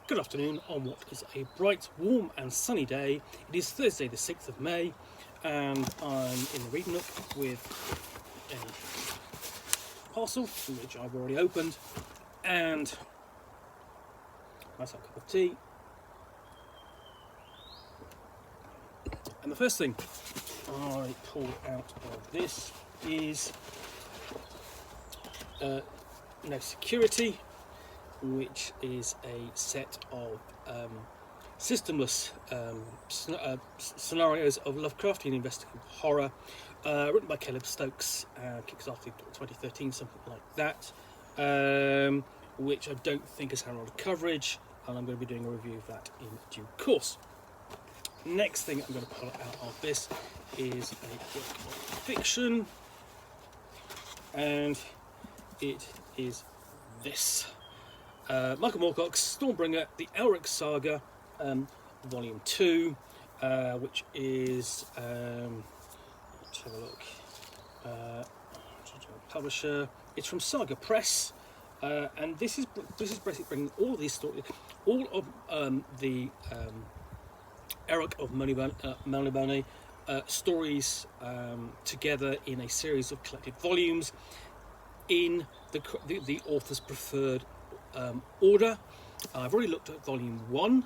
Good afternoon on what is a bright, warm and sunny day. It is Thursday the 6th of May and I'm in the reading nook with a parcel which I've already opened and myself a cup of tea. And the first thing I pulled out of this is No Security, which is a set of systemless scenarios of Lovecraftian investigative horror, written by Caleb Stokes, kickstarted in 2013, something like that, which I don't think has had a lot of coverage, and I'm going to be doing a review of that in due course. Next thing I'm going to pull out of this is a work of fiction, and it is this. Michael Moorcock's Stormbringer, the Elric Saga, Volume 2, which is, let's have a look, publisher, it's from Saga Press, and this is basically bringing all of these stories, all of the Elric of Melniboné stories together in a series of collected volumes in the author's preferred order. I've already looked at volume 1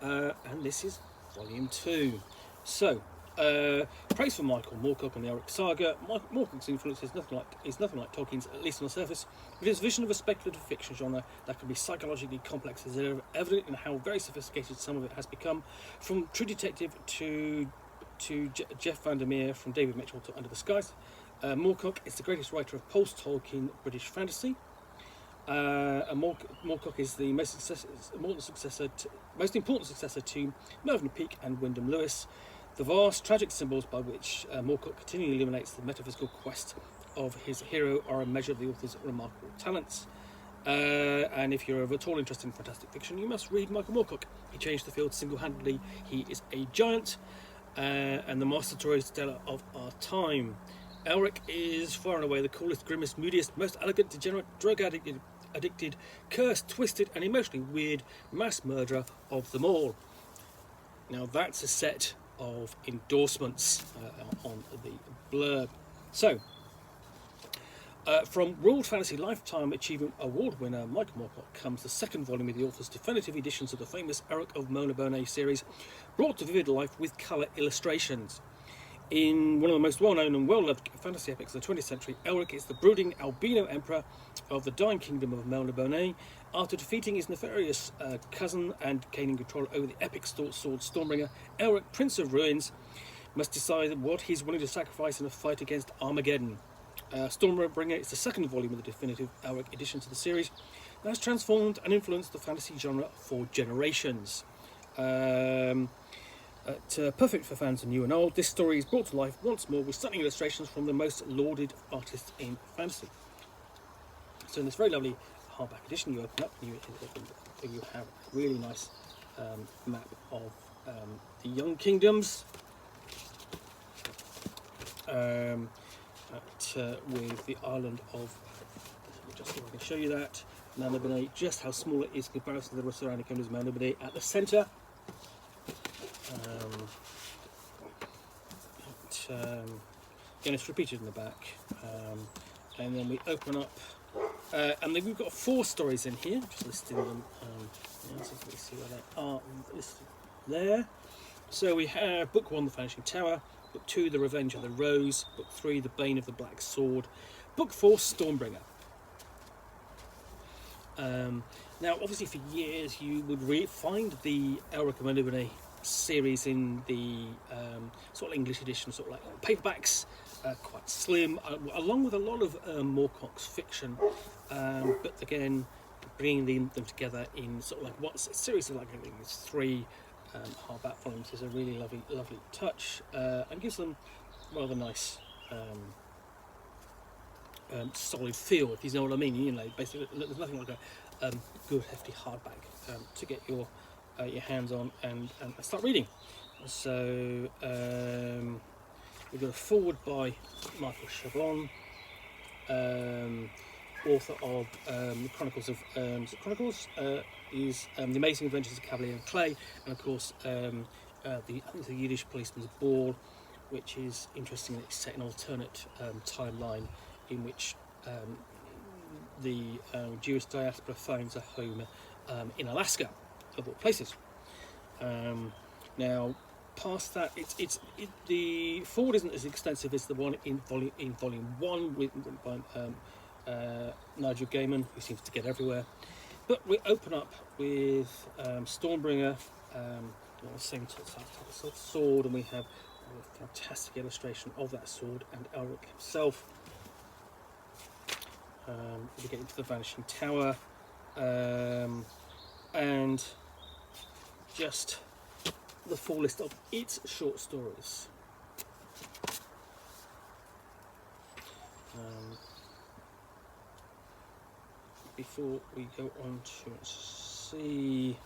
and this is volume 2. So praise for Michael Moorcock and the Elric Saga. Moorcock's influence is nothing like Tolkien's, at least on the surface. With his vision of a speculative fiction genre that can be psychologically complex is evident in how very sophisticated some of it has become, from True Detective to Jeff Vandermeer, from David Mitchell to Under the Skies. Moorcock is the greatest writer of post-Tolkien British fantasy. And Moorcock is the most important successor to Mervyn Peake and Wyndham Lewis, the vast tragic symbols by which Moorcock continually illuminates the metaphysical quest of his hero are a measure of the author's remarkable talents. And if you're at all interested in fantastic fiction, you must read Michael Moorcock. He changed the field single-handedly. He is a giant and the master storyteller of our time. Elric is far and away the coolest, grimmest, moodiest, most elegant, degenerate, drug-addicted, cursed, twisted and emotionally weird mass murderer of them all. Now that's a set of endorsements on the blurb. So, from World Fantasy Lifetime Achievement Award winner Michael Moorcock comes the second volume of the author's definitive editions of the famous Elric of Melniboné series, brought to vivid life with colour illustrations. In one of the most well-known and well-loved fantasy epics of the 20th century, Elric is the brooding albino emperor of the dying kingdom of Melniboné. After defeating his nefarious cousin and gaining control over the epic sword Stormbringer, Elric, Prince of Ruins, must decide what he's willing to sacrifice in a fight against Armageddon. Stormbringer is the second volume of the definitive Elric edition to the series that has transformed and influenced the fantasy genre for generations. Perfect for fans of new and old, this story is brought to life once more with stunning illustrations from the most lauded artists in fantasy. So in this very lovely hardback edition, you open up and you have a really nice map of the Young Kingdoms, with the island of, just so I can show you that, Melniboné, just how small it is in comparison to the surrounding kingdoms of Melniboné at the centre. Again, it's repeated in the back, and then we open up, and then we've got 4 stories in here, just listing them. So let me see where they are listed there. So we have Book 1, The Vanishing Tower, Book 2, The Revenge of the Rose, Book 3, The Bane of the Black Sword, Book 4, Stormbringer. Now, obviously, for years you would find the Elric of Melniboné series in the sort of English edition, sort of like paperbacks, quite slim, along with a lot of Moorcock's fiction, but again bringing them together in sort of like what's a series of, like, I think it's 3 hardback volumes is a really lovely touch, and gives them rather nice solid feel, if you know what I mean. You know, basically there's nothing like a good hefty hardback to get your hands on and start reading. So we've got a foreword by Michael Chabon, author of the Chronicles of is it Chronicles is The Amazing Adventures of Cavalier and Clay, and of course I think it's the Yiddish Policeman's Ball, which is interesting. It's set in an alternate timeline in which the Jewish diaspora finds a home in Alaska, of all places. Now, past that, the forward isn't as extensive as the one in volume 1 written by Nigel Gaiman, who seems to get everywhere. But we open up with Stormbringer, the same type of sword, and we have a fantastic illustration of that sword and Elric himself. We get into the Vanishing Tower, and just the full list of its short stories. Before we go on to see,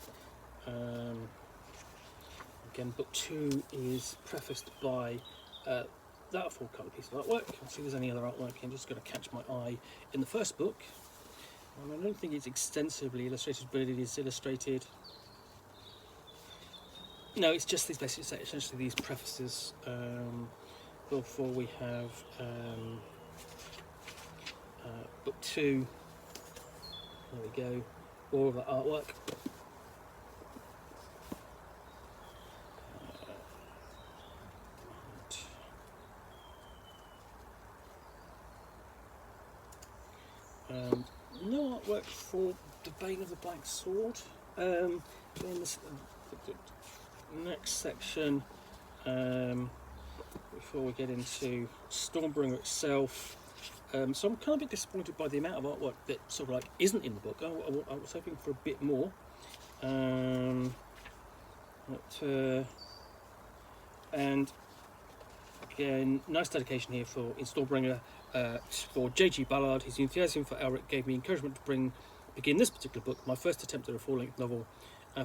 again, book 2 is prefaced by that full colour piece of artwork. I'll see if there's any other artwork. I'm just going to catch my eye in the first book. I don't think it's extensively illustrated, but it is illustrated. No, it's just these basically essentially these prefaces. Before we have book 2. There we go. All of the artwork. No artwork for the Bane of the Black Sword. In this next section, before we get into Stormbringer itself, so I'm kind of a bit disappointed by the amount of artwork that sort of like isn't in the book. I was hoping for a bit more. And again, nice dedication here in Stormbringer for J.G. Ballard. His enthusiasm for Elric gave me encouragement to begin this particular book, my first attempt at a full-length novel.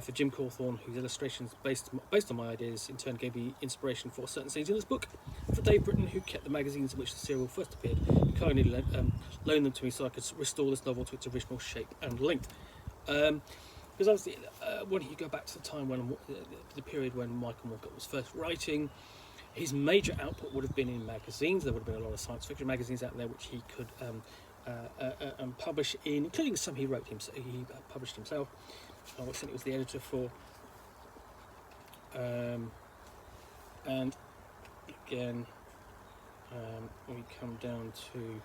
For Jim Cawthorne, whose illustrations based on my ideas in turn gave me inspiration for certain scenes in this book. For Dave Britton, who kept the magazines in which the serial first appeared, he kindly loaned them to me so I could restore this novel to its original shape and length. Because obviously, when you go back to the time when the period when Michael Moorcock was first writing, his major output would have been in magazines. There would have been a lot of science fiction magazines out there which he could publish in, including some he wrote himself. He published himself. I think it was the editor for. And again, we come down to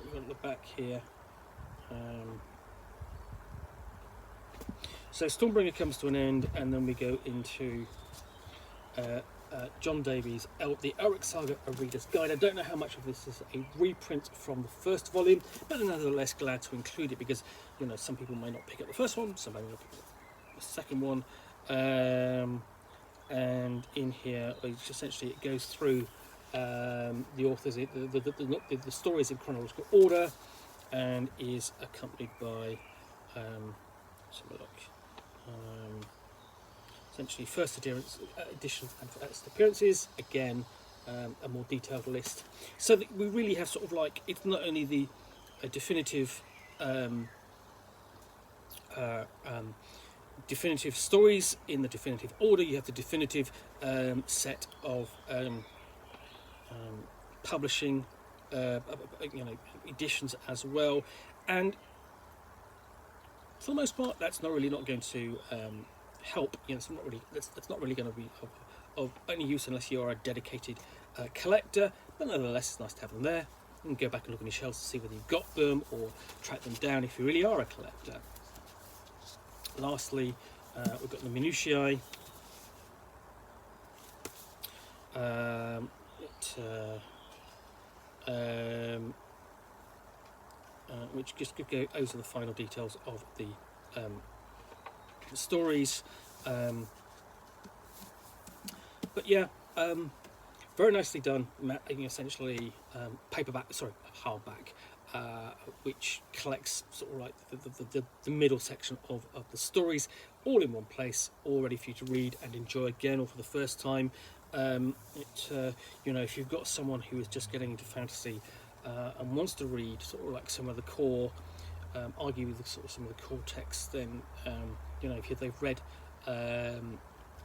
we've got the back here. So Stormbringer comes to an end, and then we go into John Davies' the Elric Saga, A Reader's Guide. I don't know how much of this is a reprint from the first volume, but nevertheless glad to include it because, you know, some people may not pick up the first one, some may not pick up the second one. And in here, essentially, it goes through the authors, the stories in chronological order, and is accompanied by, let's have a look. Essentially, first editions and first appearances, again, a more detailed list. So that we really have sort of like, it's not only the definitive definitive stories in the definitive order, you have the definitive set of publishing editions as well, and for the most part that's not going to help. It's not really going to be of any use unless you are a dedicated collector, but nevertheless it's nice to have them there. You can go back and look on your shelves to see whether you've got them or track them down if you really are a collector. Lastly, we've got the minutiae, which just goes over the final details of the stories. But yeah, very nicely done. Essentially, hardback, which collects sort of like the middle section of the stories, all in one place, all ready for you to read and enjoy again, or for the first time. If you've got someone who is just getting into fantasy, and wants to read sort of like some of the core, arguably sort of some of the core texts, then if they've read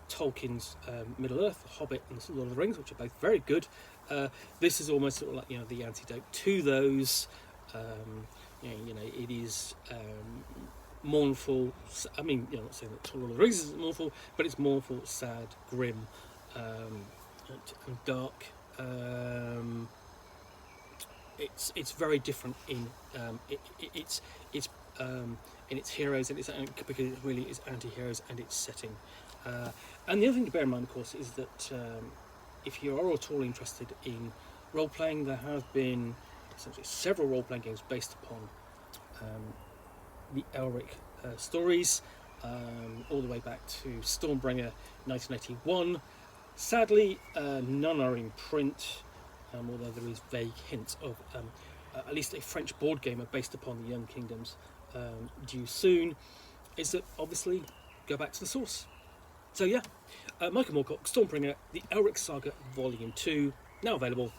Tolkien's Middle Earth, The Hobbit, and The Lord of the Rings, which are both very good, this is almost sort of like the antidote to those. It is mournful. I mean, not saying that Lord of the Rings isn't mournful, but it's mournful, sad, grim, and dark. It's very different in its heroes and because it really is anti-heroes and its setting. And the other thing to bear in mind, of course, is that if you are at all interested in role-playing, there have been essentially several role-playing games based upon the Elric stories, all the way back to Stormbringer 1981. Sadly, none are in print, although there is vague hints of at least a French board game based upon the Young Kingdoms due soon. Is that obviously go back to the source. So yeah, Michael Moorcock, Stormbringer, the Elric Saga Volume 2, now available.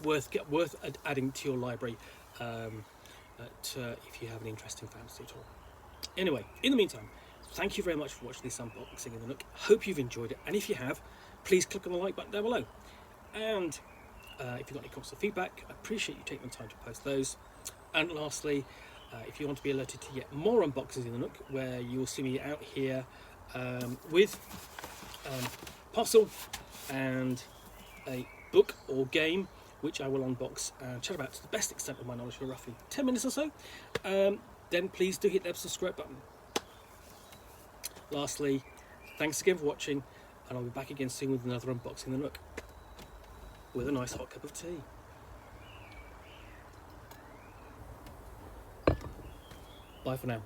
Worth adding to your library if you have an interest in fantasy at all. Anyway, in the meantime, thank you very much for watching this unboxing in the Nook. Hope you've enjoyed it, and if you have, please click on the like button down below. And if you've got any comments or feedback, I appreciate you taking the time to post those. And lastly, if you want to be alerted to yet more unboxings in the Nook, where you will see me out here with parcel and a book or game, which I will unbox and chat about to the best extent of my knowledge for roughly 10 minutes or so, then please do hit that subscribe button. Lastly, thanks again for watching, and I'll be back again soon with another unboxing in the Nook with a nice hot cup of tea. Bye for now.